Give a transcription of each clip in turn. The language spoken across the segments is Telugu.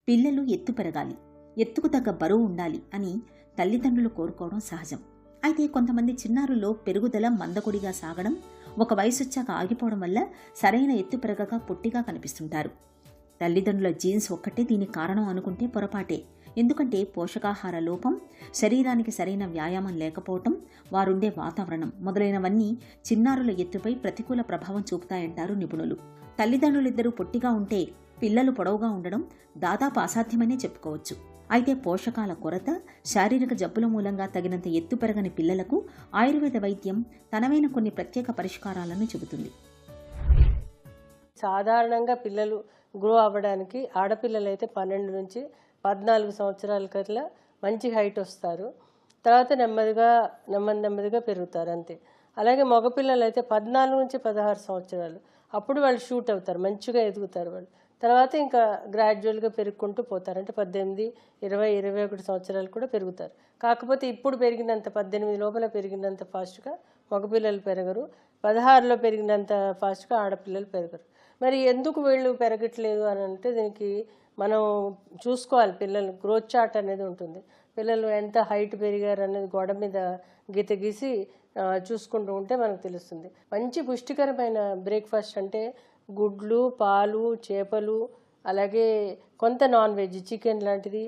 పిల్లలు ఎత్తు పెరగాలి, ఎత్తుకు తగ్గ బరువు ఉండాలి అని తల్లిదండ్రులు కోరుకోవడం సహజం. అయితే కొంతమంది చిన్నారుల్లో పెరుగుదల మందకొడిగా సాగడం, ఒక వయసొచ్చాక ఆగిపోవడం వల్ల సరైన ఎత్తు పెరగక పొట్టిగా కనిపిస్తుంటారు. తల్లిదండ్రుల జీన్స్ ఒక్కటే దీనికి కారణం అనుకుంటే పొరపాటే. ఎందుకంటే పోషకాహార లోపం, శరీరానికి సరైన వ్యాయామం లేకపోవటం, వారుండే వాతావరణం మొదలైనవన్నీ చిన్నారుల ఎత్తుపై ప్రతికూల ప్రభావం చూపుతాయంటారు నిపుణులు. తల్లిదండ్రులిద్దరూ పొట్టిగా ఉంటే పిల్లలు పొడవుగా ఉండడం దాదాపు అసాధ్యమనే చెప్పుకోవచ్చు. అయితే పోషకాల కొరత, శారీరక జబ్బుల మూలంగా తగినంత ఎత్తు పెరగని పిల్లలకు ఆయుర్వేద వైద్యం తనవైన కొన్ని ప్రత్యేక పరిష్కారాలను చెబుతుంది. సాధారణంగా పిల్లలు గ్రో అవ్వడానికి ఆడపిల్లలైతే 12 నుంచి 14 సంవత్సరాల కల్లా మంచి హైట్ వస్తారు. తర్వాత నెమ్మదిగా పెరుగుతారు అంతే. అలాగే మగపిల్లలు అయితే 14 నుంచి 16 సంవత్సరాలు, అప్పుడు వాళ్ళు షూట్ అవుతారు, మంచిగా ఎదుగుతారు వాళ్ళు. తర్వాత ఇంకా గ్రాడ్యువల్గా పెరుగుకుంటూ పోతారు. అంటే 18, 20, 21 సంవత్సరాలు కూడా పెరుగుతారు. కాకపోతే ఇప్పుడు పెరిగినంత 18 లోపల పెరిగినంత ఫాస్ట్గా మగపిల్లలు పెరగరు, 16లో పెరిగినంత ఫాస్ట్గా ఆడపిల్లలు పెరగరు. మరి ఎందుకు వీళ్ళు పెరగట్లేదు అని అంటే దీనికి మనం చూసుకోవాలి. పిల్లలు గ్రోత్ చార్ట్ అనేది ఉంటుంది. పిల్లలు ఎంత హైట్ పెరిగారు అనేది గోడ మీద గీత గీసి చూసుకుంటూ ఉంటే మనకు తెలుస్తుంది. మంచి పుష్టికరమైన బ్రేక్ఫాస్ట్ అంటే గుడ్లు, పాలు, చేపలు, అలాగే కొంత నాన్ వెజ్, చికెన్ లాంటిది,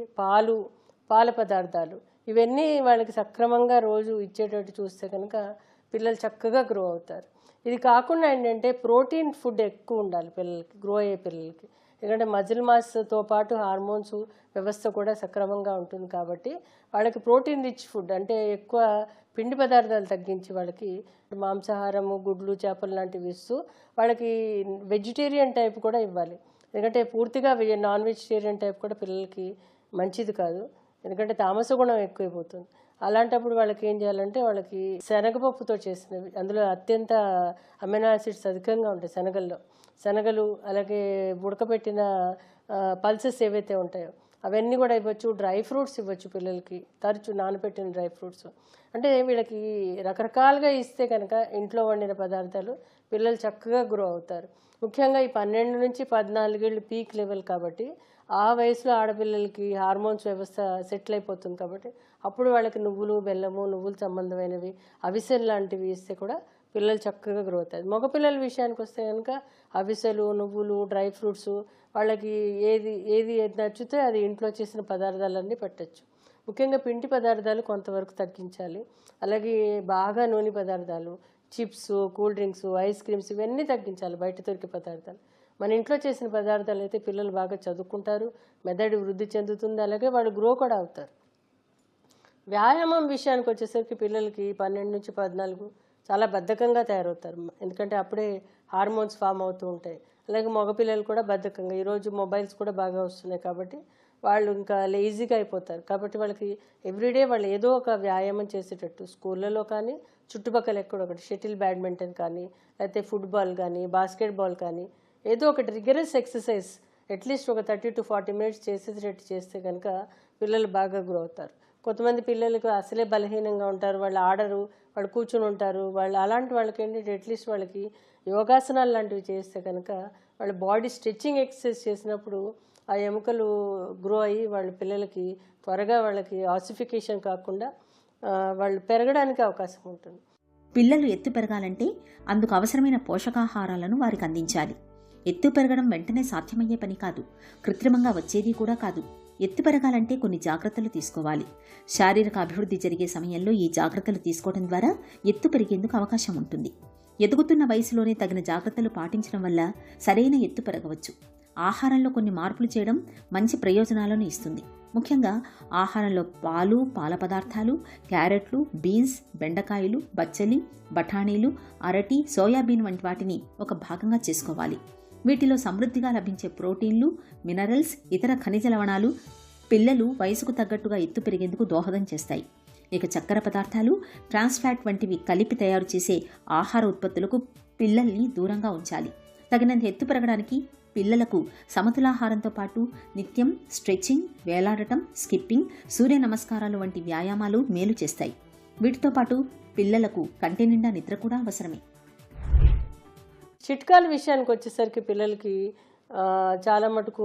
పాల పదార్థాలు, ఇవన్నీ వాళ్ళకి సక్రమంగా రోజు ఇచ్చేటట్టు చూస్తే కనుక పిల్లలు చక్కగా గ్రో అవుతారు. ఇది కాకుండా ఏంటంటే ప్రోటీన్ ఫుడ్ ఎక్కువ ఉండాలి పిల్లలకి, గ్రో అయ్యే పిల్లలకి. ఎందుకంటే మజిల్ మాస్తో పాటు హార్మోన్స్ వ్యవస్థ కూడా సక్రమంగా ఉంటుంది కాబట్టి వాళ్ళకి ప్రోటీన్ రిచ్ ఫుడ్ అంటే ఎక్కువ పిండి పదార్థాలు తగ్గించి వాళ్ళకి మాంసాహారము, గుడ్లు, చేపలు లాంటివి ఇస్తూ వాళ్ళకి వెజిటేరియన్ టైప్ కూడా ఇవ్వాలి. ఎందుకంటే పూర్తిగా నాన్ వెజిటేరియన్ టైప్ కూడా పిల్లలకి మంచిది కాదు, ఎందుకంటే తామస గుణం ఎక్కువైపోతుంది. అలాంటప్పుడు వాళ్ళకి ఏం చేయాలంటే వాళ్ళకి శనగపప్పుతో చేసినవి, అందులో అత్యంత అమినో యాసిడ్స్ అధికంగా ఉంటాయి శనగలు, అలాగే ఉడకబెట్టిన పల్సెస్ ఏవైతే ఉంటాయో అవన్నీ కూడా ఇవ్వచ్చు. డ్రై ఫ్రూట్స్ ఇవ్వచ్చు పిల్లలకి, తరచు నానబెట్టిన డ్రై ఫ్రూట్స్. అంటే వీళ్ళకి రకరకాలుగా ఇస్తే కనుక ఇంట్లో వండిన పదార్థాలు పిల్లలు చక్కగా గ్రో అవుతారు. ముఖ్యంగా ఈ 12 నుంచి 14 ఏళ్ళు పీక్ లెవెల్ కాబట్టి ఆ వయసులో ఆడపిల్లలకి హార్మోన్స్ వ్యవస్థ సెటిల్ అయిపోతుంది కాబట్టి అప్పుడు వాళ్ళకి నువ్వులు, బెల్లము, నువ్వులు సంబంధమైనవి, అవిసెలు లాంటివి ఇస్తే కూడా పిల్లలు చక్కగా గ్రో అవుతారు. మగపిల్లల విషయానికి వస్తే కనుక అవిసెలు, నువ్వులు, డ్రై ఫ్రూట్స్, వాళ్ళకి ఏది నచ్చితే అది ఇంట్లో చేసిన పదార్థాలన్నీ పెట్టచ్చు. ముఖ్యంగా పిండి పదార్థాలు కొంతవరకు తగ్గించాలి. అలాగే బాగా నూనె పదార్థాలు, chips, cool drinks, ice creams, ఇవన్నీ తగ్గించాలి. బయట దొరికే పదార్థాలు మన ఇంట్లో చేసిన పదార్థాలు అయితే పిల్లలు బాగా చదువుకుంటారు, మెదడు వృద్ధి చెందుతుంది, అలాగే వాళ్ళు గ్రో కూడా అవుతారు. వ్యాయామం విషయానికి వచ్చేసరికి పిల్లలకి 12 నుంచి 14 చాలా బద్ధకంగా తయారవుతారు. ఎందుకంటే అప్పుడే హార్మోన్స్ ఫామ్ అవుతూ ఉంటాయి. అలాగే మగపిల్లలు కూడా బద్ధకంగా, ఈరోజు మొబైల్స్ కూడా బాగా వస్తున్నాయి కాబట్టి వాళ్ళు ఇంకా లేజీగా అయిపోతారు. కాబట్టి వాళ్ళకి ఎవ్రీడే వాళ్ళు ఏదో ఒక వ్యాయామం చేసేటట్టు స్కూళ్ళలో కానీ చుట్టుపక్కల ఎక్కడొకటి షటిల్ బ్యాడ్మింటన్ కానీ, లేకపోతే ఫుట్బాల్ కానీ, బాస్కెట్బాల్ కానీ, ఏదో ఒకటి రిగరస్ ఎక్సర్సైజ్ అట్లీస్ట్ ఒక 30 to 40 మినిట్స్ చేసేటట్టు చేస్తే కనుక పిల్లలు బాగా గ్రో అవుతారు. కొంతమంది పిల్లలకు అసలే బలహీనంగా ఉంటారు, వాళ్ళు ఆడరు, వాళ్ళు కూర్చుని ఉంటారు. వాళ్ళు అలాంటి వాళ్ళకి ఏంటంటే అట్లీస్ట్ వాళ్ళకి యోగాసనాలు లాంటివి చేస్తే కనుక వాళ్ళ బాడీ స్ట్రెచ్చింగ్ ఎక్సర్సైజ్ చేసినప్పుడు ఆ ఎముకలు గ్రో అయ్యి వాళ్ళ పిల్లలకి త్వరగా వాళ్ళకి ఆసిఫికేషన్ కాకుండా వాళ్ళు పెరగడానికి అవకాశం ఉంటుంది. పిల్లలు ఎత్తు పెరగాలంటే అందుకు అవసరమైన పోషకాహారాలను వారికి అందించాలి. ఎత్తు పెరగడం వెంటనే సాధ్యమయ్యే పని కాదు, కృత్రిమంగా వచ్చేది కూడా కాదు. ఎత్తు పెరగాలంటే కొన్ని జాగ్రత్తలు తీసుకోవాలి. శారీరక అభివృద్ధి జరిగే సమయంలో ఈ జాగ్రత్తలు తీసుకోవడం ద్వారా ఎత్తు పెరిగేందుకు అవకాశం ఉంటుంది. ఎదుగుతున్న వయసులోనే తగిన జాగ్రత్తలు పాటించడం వల్ల సరైన ఎత్తు పెరగవచ్చు. ఆహారంలో కొన్ని మార్పులు చేయడం మంచి ప్రయోజనాలను ఇస్తుంది. ముఖ్యంగా ఆహారంలో పాలు, పాల పదార్థాలు, క్యారెట్లు, బీన్స్, బెండకాయలు, బచ్చలి, బఠానీలు, అరటి, సోయాబీన్ వంటి వాటిని ఒక భాగంగా చేసుకోవాలి. వీటిలో సమృద్ధిగా లభించే ప్రోటీన్లు, మినరల్స్, ఇతర ఖనిజ లవణాలు పిల్లలు వయసుకు తగ్గట్టుగా ఎత్తు పెరిగేందుకు దోహదం చేస్తాయి. ఇక చక్కెర పదార్థాలు, ట్రాన్స్ ఫ్యాట్ వంటివి కలిపి తయారు చేసే ఆహార ఉత్పత్తులకు పిల్లల్ని దూరంగా ఉంచాలి. తగినంత ఎత్తు పెరగడానికి పిల్లలకు సమతులాహారంతో పాటు నిత్యం స్ట్రెచ్చింగ్, వేలాడటం, స్కిప్పింగ్, సూర్య నమస్కారాలు వంటి వ్యాయామాలు మేలు చేస్తాయి. వీటితో పాటు పిల్లలకు కంటి నిండా నిద్ర కూడా అవసరమే. చిట్కాల విషయానికి వచ్చేసరికి పిల్లలకి చాలా మటుకు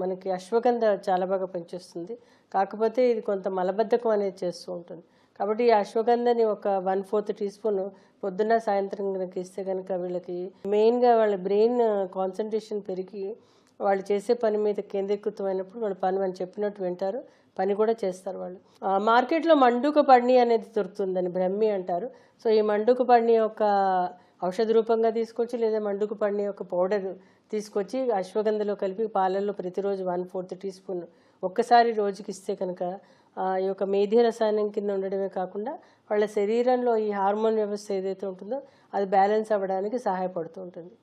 మనకి అశ్వగంధ చాలా బాగా పనిచేస్తుంది. కాకపోతే ఇది కొంత మలబద్ధకం అనేది చేస్తూ ఉంటుంది. కాబట్టి ఈ అశ్వగంధని ఒక 1/4 టీ స్పూన్ పొద్దున్న సాయంత్రం కనుక ఇస్తే కనుక వీళ్ళకి మెయిన్గా వాళ్ళ బ్రెయిన్ కాన్సన్ట్రేషన్ పెరిగి వాళ్ళు చేసే పని మీద కేంద్రీకృతమైనప్పుడు వాళ్ళ పని మనం చెప్పినట్టు వింటారు, పని కూడా చేస్తారు వాళ్ళు. మార్కెట్లో మండుక పడిని అనేది దొరుకుతుందని బ్రహ్మి అంటారు. సో ఈ మండుక పడిని యొక్క ఔషధ రూపంగా తీసుకోవచ్చు, లేదా మండుక పడిని యొక్క పౌడర్ తీసుకొచ్చి అశ్వగంధలో కలిపి పాలల్లో ప్రతిరోజు 1/4 టీ స్పూన్ ఒక్కసారి రోజుకి ఇస్తే కనుక ఈ యొక్క మేధి రసాయనం కింద ఉండడమే కాకుండా వాళ్ళ శరీరంలో ఈ హార్మోన్ వ్యవస్థ ఏదైతే ఉంటుందో అది బ్యాలెన్స్ అవ్వడానికి సహాయపడుతూ ఉంటుంది.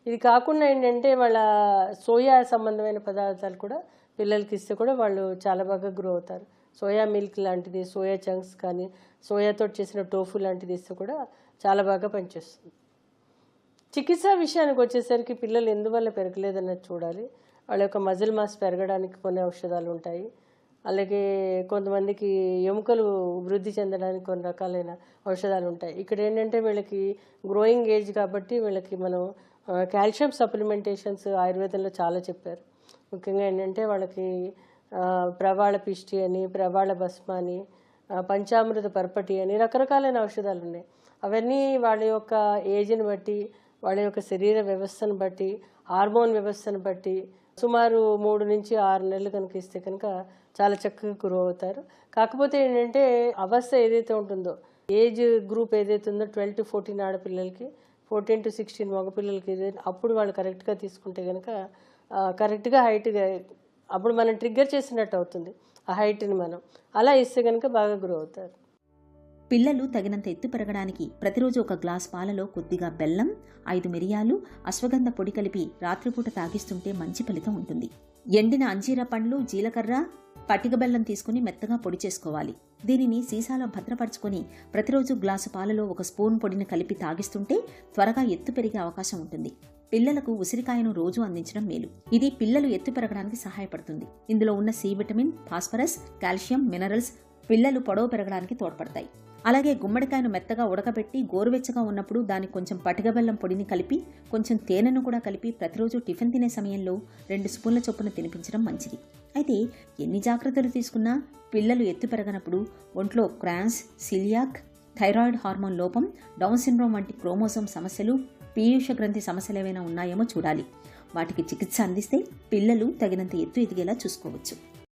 ఇది కాకుండా ఏంటంటే వాళ్ళ సోయా సంబంధమైన పదార్థాలు కూడా పిల్లలకి ఇస్తే కూడా వాళ్ళు చాలా బాగా గ్రో అవుతారు. సోయా మిల్క్ లాంటిది, సోయా చంక్స్ కానీ, సోయాతో చేసిన టోఫు లాంటిది ఇస్తే కూడా చాలా బాగా పనిచేస్తుంది. చికిత్సా విషయానికి వచ్చేసరికి పిల్లలు ఎందువల్ల పెరగలేదన్నది చూడాలి. వాళ్ళ యొక్క మజిల్ మాస్ పెరగడానికి కొన్ని ఔషధాలు ఉంటాయి. అలాగే కొంతమందికి ఎముకలు వృద్ధి చెందడానికి కొన్ని రకాలైన ఔషధాలు ఉంటాయి. ఇక్కడ ఏంటంటే వీళ్ళకి గ్రోయింగ్ ఏజ్ కాబట్టి వీళ్ళకి మనం కాల్షియం సప్లిమెంటేషన్స్ ఆయుర్వేదంలో చాలా చెప్పారు. ముఖ్యంగా ఏంటంటే వాళ్ళకి ప్రవాళ పిష్టి అని, ప్రవాళ భస్మ అని, పంచామృత పర్పటి అని రకరకాలైన ఔషధాలు ఉన్నాయి. అవన్నీ వాళ్ళ యొక్క ఏజ్ని బట్టి, వాళ్ళ యొక్క శరీర వ్యవస్థను బట్టి, హార్మోన్ వ్యవస్థను బట్టి సుమారు 3 నుంచి 6 నెలలు కనుక ఇస్తే కనుక చాలా చక్కగా గ్రో అవుతారు. కాకపోతే ఏంటంటే అవస్థ ఏదైతే ఉంటుందో, ఏజ్ గ్రూప్ ఏదైతే ఉందో 12 to 14 ఆడపిల్లలకి, 14 to 16 మగపిల్లలకి ఏదైతే అప్పుడు వాళ్ళు కరెక్ట్గా తీసుకుంటే కనుక కరెక్ట్గా హైట్గా అప్పుడు మనం ట్రిగ్గర్ చేసినట్టు అవుతుంది ఆ హైట్ని మనం. అలా ఇస్తే కనుక బాగా గ్రో అవుతారు. పిల్లలు తగినంత ఎత్తు పెరగడానికి ప్రతిరోజు ఒక గ్లాస్ పాలలో కొద్దిగా బెల్లం, 5 మిరియాలు, అశ్వగంధ పొడి కలిపి రాత్రిపూట తాగిస్తుంటే మంచి ఫలితం ఉంటుంది. ఎండిన అంజీర పండ్లు, జీలకర్ర, పటిక బెల్లం తీసుకుని మెత్తగా పొడి చేసుకోవాలి. దీనిని సీసాలో భద్రపరచుకొని ప్రతిరోజు గ్లాసు పాలలో 1 స్పూన్ పొడిని కలిపి తాగిస్తుంటే త్వరగా ఎత్తు పెరిగే అవకాశం ఉంటుంది. పిల్లలకు ఉసిరికాయను రోజు అందించడం మేలు. ఇది పిల్లలు ఎత్తు పెరగడానికి సహాయపడుతుంది. ఇందులో ఉన్న C vitamin, phosphorus, calcium, minerals పిల్లలు పొడవు పెరగడానికి తోడ్పడతాయి. అలాగే గుమ్మడికాయను మెత్తగా ఉడకబెట్టి గోరువెచ్చగా ఉన్నప్పుడు దానికి కొంచెం పటిక బెల్లం పొడిని కలిపి కొంచెం తేనెను కూడా కలిపి ప్రతిరోజు టిఫిన్ తినే సమయంలో 2 స్పూన్ల చొప్పున తినిపించడం మంచిది. అయితే ఎన్ని జాగ్రత్తలు తీసుకున్నా పిల్లలు ఎత్తు పెరగనప్పుడు ఒంట్లో క్రాన్స్, సిలియాక్, థైరాయిడ్ హార్మోన్ లోపం, డౌన్ సిండ్రోమ్ వంటి క్రోమోసోమ్ సమస్యలు, పీయూష గ్రంథి సమస్యలు ఏమైనా ఉన్నాయేమో చూడాలి. వాటికి చికిత్స అందిస్తే పిల్లలు తగినంత ఎత్తు ఎదిగేలా చూసుకోవచ్చు.